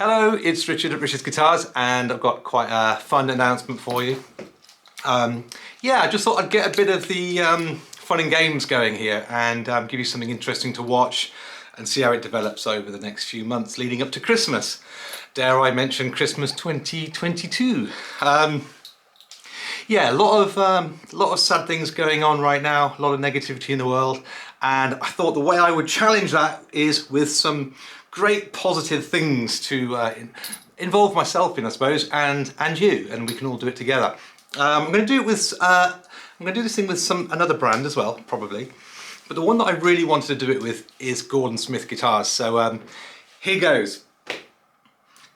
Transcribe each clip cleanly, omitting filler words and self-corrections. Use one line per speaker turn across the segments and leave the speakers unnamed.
Hello, it's Richard at Richard's Guitars, and I've got quite a fun announcement for you. I just thought I'd get a bit of the fun and games going here and give you something interesting to watch and see how it develops over the next few months leading up to Christmas. Dare I mention Christmas 2022. A lot of sad things going on right now, a lot of negativity in the world, and I thought the way I would challenge that is with some great positive things to involve myself in, I suppose, and you, and we can all do it together. I'm going to do it with I'm going to do this thing with another brand as well, probably, but the one that I really wanted to do it with is Gordon Smith Guitars. So here goes.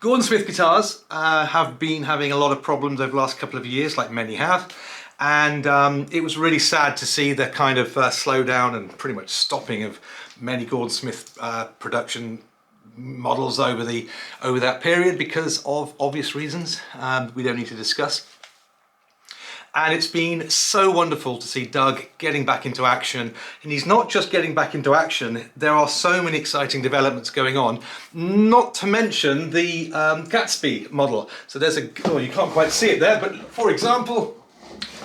Gordon Smith Guitars have been having a lot of problems over the last couple of years, like many have, and it was really sad to see the kind of slowdown and pretty much stopping of many Gordon Smith production models over that period because of obvious reasons we don't need to discuss. And it's been so wonderful to see Doug getting back into action. And he's not just getting back into action, there are so many exciting developments going on, not to mention the Gatsby model. So there's you can't quite see it there, but for example,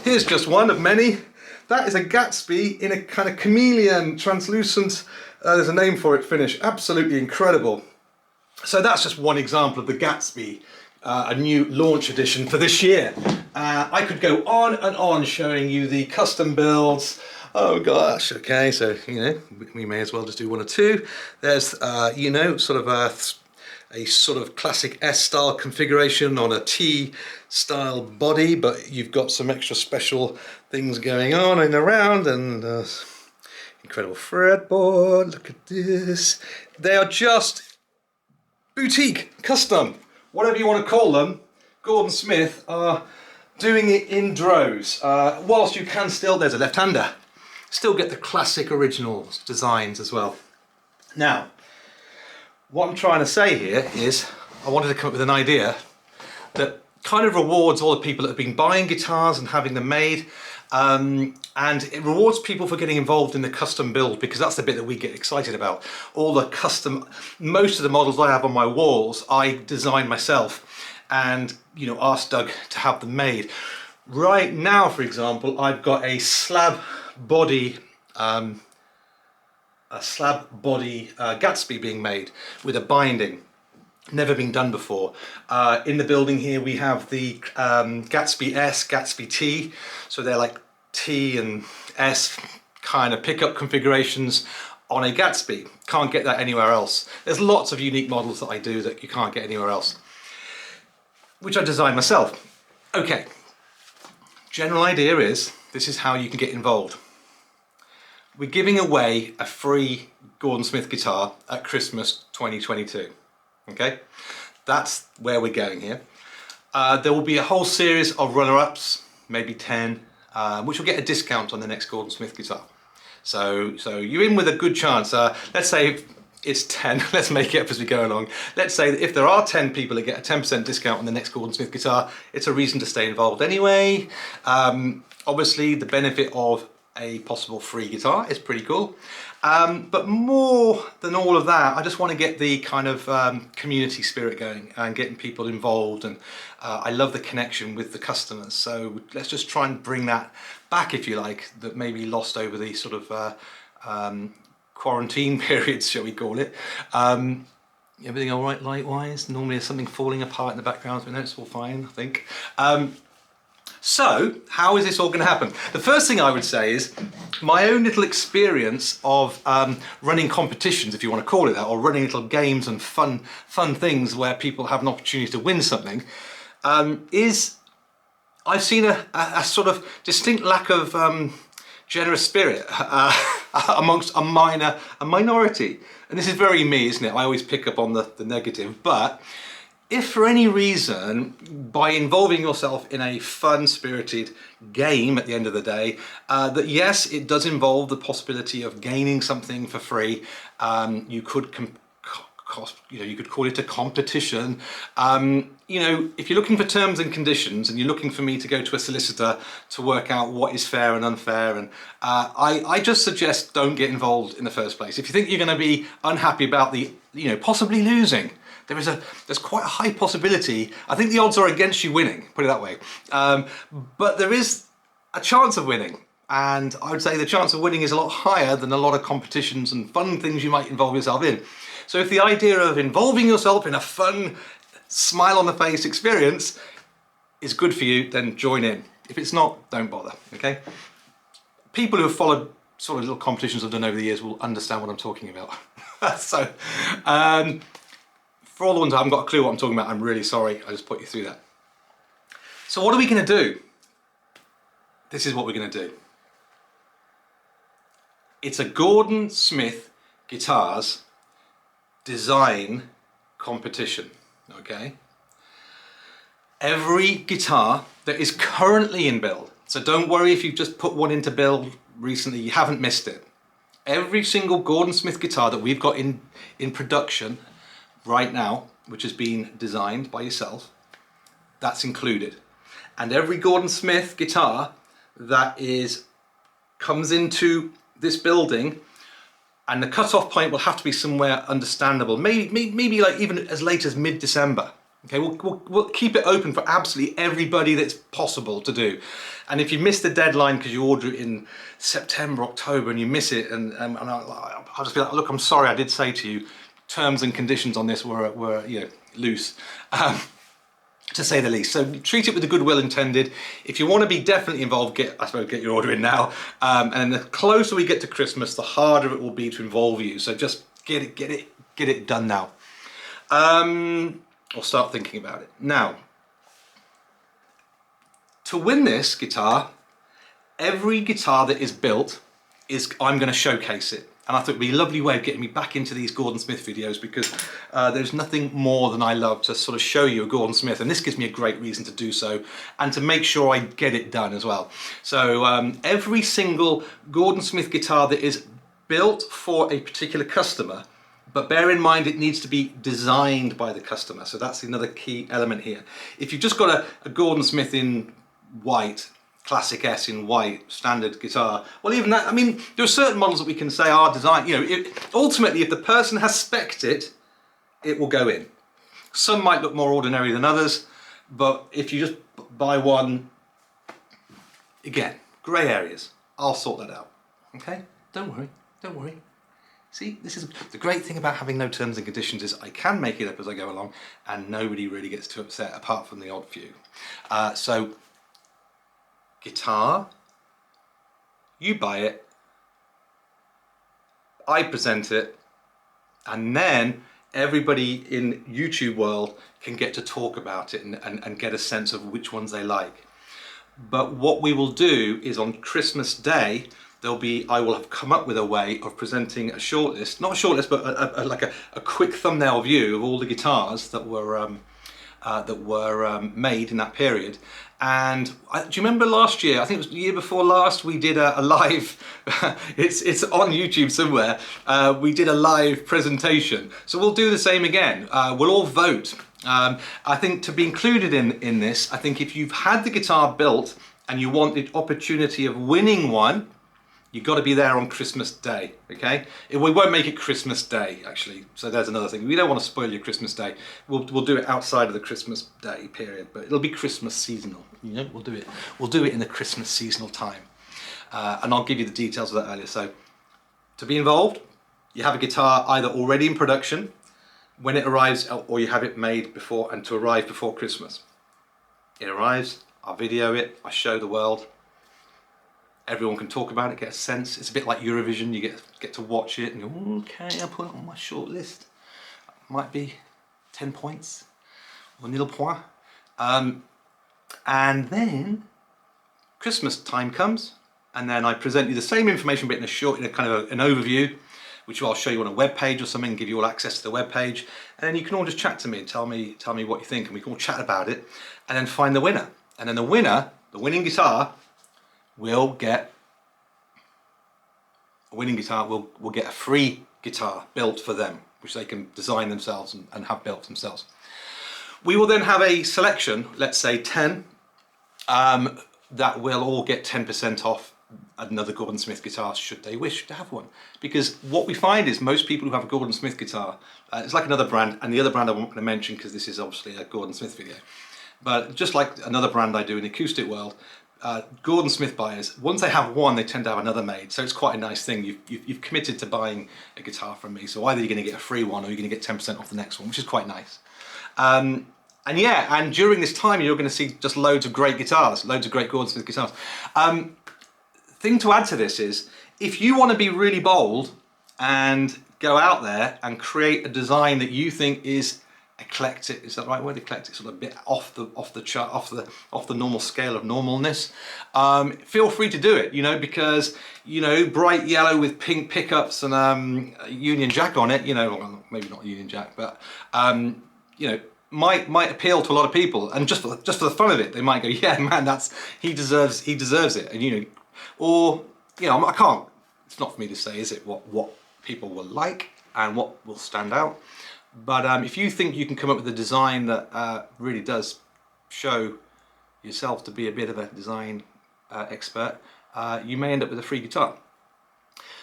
here's just one of many. That is a Gatsby in a kind of chameleon, translucent, there's a name for it, finish. Absolutely incredible. So that's just one example of the Gatsby, a new launch edition for this year. I could go on and on showing you the custom builds. Oh gosh, okay, so we may as well just do one or two. There's sort of a sort of classic S-style configuration on a T-style body, but you've got some extra special things going on and around, and incredible fretboard. Look at this. They are just boutique, custom, whatever you want to call them. Gordon Smith are doing it in droves. Whilst you can still, there's a left-hander, still get the classic original designs as well. Now, what I'm trying to say here is I wanted to come up with an idea that kind of rewards all the people that have been buying guitars and having them made, and it rewards people for getting involved in the custom build, because that's the bit that we get excited about. All the custom, most of the models I have on my walls, I designed myself and asked Doug to have them made. Right now, for example, I've got a slab body Gatsby being made with a binding. Never been done before. In the building here we have the Gatsby S, Gatsby T, so they're like T and S kind of pickup configurations on a Gatsby. Can't get that anywhere else. There's lots of unique models that I do that you can't get anywhere else, which I designed myself. Okay, general idea is this is how you can get involved. We're giving away a free Gordon Smith guitar at Christmas 2022. Okay, that's where we're going here. There will be a whole series of runner-ups, maybe 10, which will get a discount on the next Gordon Smith guitar. So you're in with a good chance. Let's say it's 10, let's make it up as we go along. Let's say that if there are 10 people that get a 10% discount on the next Gordon Smith guitar, it's a reason to stay involved anyway. Obviously the benefit of a possible free guitar is pretty cool. But more than all of that, I just want to get the kind of community spirit going and getting people involved, and I love the connection with the customers. So let's just try and bring that back, if you like, that maybe lost over the sort of quarantine periods, shall we call it. Everything all right light-wise? Normally there's something falling apart in the background, but no, it's all fine, I think. So, how is this all going to happen? The first thing I would say is my own little experience of running competitions, if you want to call it that, or running little games and fun things where people have an opportunity to win something, is I've seen a sort of distinct lack of generous spirit amongst a minority. And this is very me, isn't it? I always pick up on the negative, but if for any reason, by involving yourself in a fun-spirited game at the end of the day, that yes, it does involve the possibility of gaining something for free. You could you could call it a competition. If you're looking for terms and conditions and you're looking for me to go to a solicitor to work out what is fair and unfair, and I just suggest don't get involved in the first place. If you think you're going to be unhappy about the, possibly losing, there's quite a high possibility. I think the odds are against you winning, put it that way. But there is a chance of winning. And I would say the chance of winning is a lot higher than a lot of competitions and fun things you might involve yourself in. So if the idea of involving yourself in a fun, smile on the face experience is good for you, then join in. If it's not, don't bother, okay? People who have followed sort of little competitions I've done over the years will understand what I'm talking about. So, for all the ones who haven't got a clue what I'm talking about, I'm really sorry, I just put you through that. So what are we gonna do? This is what we're gonna do. It's a Gordon Smith Guitars design competition, okay? Every guitar that is currently in build, so don't worry if you've just put one into build recently, you haven't missed it. Every single Gordon Smith guitar that we've got in production right now, which has been designed by yourself, that's included. And every Gordon Smith guitar that comes into this building, and the cut-off point will have to be somewhere understandable, maybe like even as late as mid-December. Okay, we'll keep it open for absolutely everybody that's possible to do. And if you miss the deadline because you order it in September, October, and you miss it, and I'll just be like, look, I'm sorry, I did say to you, terms and conditions on this were you know, loose, to say the least. So treat it with the goodwill intended. If you want to be definitely involved, get your order in now. And the closer we get to Christmas, the harder it will be to involve you. So just get it done now. Or start thinking about it. Now, to win this guitar, every guitar that is built, I'm going to showcase it. And I thought it'd be a lovely way of getting me back into these Gordon Smith videos, because there's nothing more than I love to sort of show you a Gordon Smith, and this gives me a great reason to do so, and to make sure I get it done as well. So every single Gordon Smith guitar that is built for a particular customer, but bear in mind it needs to be designed by the customer. So that's another key element here. If you've just got a Gordon Smith in white, Classic S in white, standard guitar, well, even that, I mean, there are certain models that we can say are designed, you know, ultimately if the person has spec'd it, it will go in. Some might look more ordinary than others, but if you just buy one, again, grey areas, I'll sort that out, okay? Don't worry, don't worry. See, this is the great thing about having no terms and conditions, is I can make it up as I go along and nobody really gets too upset apart from the odd few. So guitar, you buy it, I present it, and then everybody in YouTube world can get to talk about it and get a sense of which ones they like. But what we will do is on Christmas Day, I will have come up with a way of presenting a shortlist, not a shortlist, but like a quick thumbnail view of all the guitars that were made in that period. And do you remember last year? I think it was the year before last. We did a live. it's on YouTube somewhere. We did a live presentation. So we'll do the same again. We'll all vote. I think to be included in this, I think if you've had the guitar built and you want the opportunity of winning one, you've got to be there on Christmas Day, okay? We won't make it Christmas Day, actually. So there's another thing. We don't want to spoil your Christmas Day. We'll do it outside of the Christmas Day period, but it'll be Christmas seasonal. You know, we'll do it in the Christmas seasonal time. And I'll give you the details of that earlier. So to be involved, you have a guitar either already in production when it arrives, or you have it made before, and to arrive before Christmas. It arrives, I video it, I show the world. Everyone can talk about it, get a sense. It's a bit like Eurovision. You get to watch it and go, okay, I'll put it on my short list. Might be 10 points or nil point. And then Christmas time comes, and then I present you the same information, but in a kind of an overview, which I'll show you on a web page or something, and give you all access to the web page. And then you can all just chat to me and tell me what you think, and we can all chat about it, and then find the winner. And then the winning guitar, will get a free guitar built for them, which they can design themselves and have built themselves. We will then have a selection, let's say 10, that will all get 10% off another Gordon Smith guitar should they wish to have one. Because what we find is most people who have a Gordon Smith guitar, it's like another brand, and the other brand I won't going to mention because this is obviously a Gordon Smith video, but just like another brand I do in the acoustic world, Gordon Smith buyers, once they have one, they tend to have another made. So it's quite a nice thing. You've committed to buying a guitar from me, so either you're going to get a free one or you're going to get 10% off the next one, which is quite nice. And yeah, and during this time you're going to see just loads of great guitars, loads of great Gordon Smith guitars. Thing to add to this is, if you want to be really bold and go out there and create a design that you think is eclectic, is that the right word? Eclectic, sort of a bit off the chart, off the normal scale of normalness. Feel free to do it, you know, because, you know, bright yellow with pink pickups and Union Jack on it, you know, well, maybe not Union Jack, but you know, might appeal to a lot of people, and just for the fun of it, they might go, yeah, man, he deserves it, and you know, or you know, I can't. It's not for me to say, is it, what people will like and what will stand out. But if you think you can come up with a design that really does show yourself to be a bit of a design expert, you may end up with a free guitar.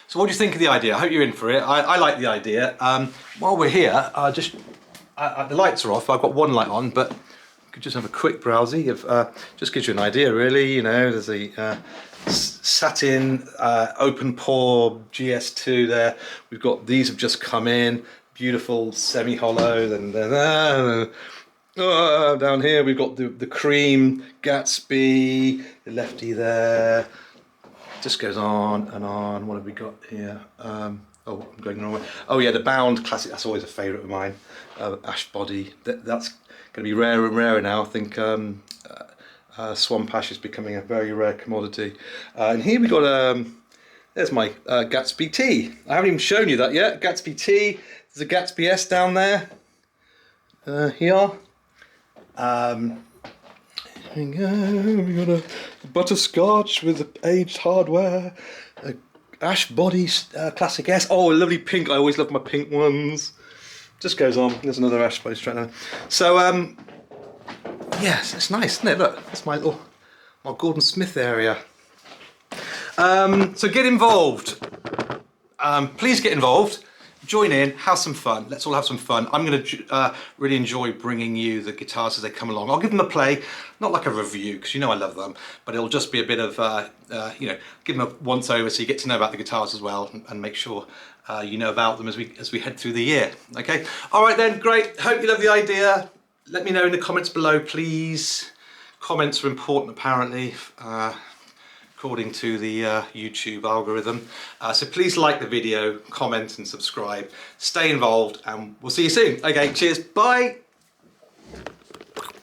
So what do you think of the idea? I hope you're in for it. I like the idea. While we're here, the lights are off. I've got one light on, but I could just have a quick browsing of, just gives you an idea really, you know. There's a satin open pore GS2 there. We've got, these have just come in, beautiful semi-hollow, then down here we've got the cream Gatsby, the lefty there, just goes on and on. What have we got here? Oh, I'm going the wrong way. Oh yeah, the Bound Classic, that's always a favourite of mine. Ash body, that's going to be rarer and rarer now. I think Swamp Ash is becoming a very rare commodity. And here we got, there's my Gatsby T. I haven't even shown you that yet. Gatsby T, there's a Gatsby S down there. Here. Here we go. We got a butterscotch with aged hardware. A Ash body Classic S. Oh, a lovely pink. I always love my pink ones. Just goes on. There's another Ash body straight now. So yes, it's nice, isn't it? Look, that's my Gordon Smith area. So get involved. Please get involved. Join in, have some fun. Let's all have some fun. I'm going to really enjoy bringing you the guitars as they come along. I'll give them a play, not like a review, because you know I love them, but it'll just be a bit of, you know, give them a once over so you get to know about the guitars as well, and make sure you know about them as we head through the year. Okay. All right then. Great. Hope you love the idea. Let me know in the comments below, please. Comments are important, apparently, according to the YouTube algorithm. So please like the video, comment and subscribe. Stay involved, and we'll see you soon. Okay, cheers, bye.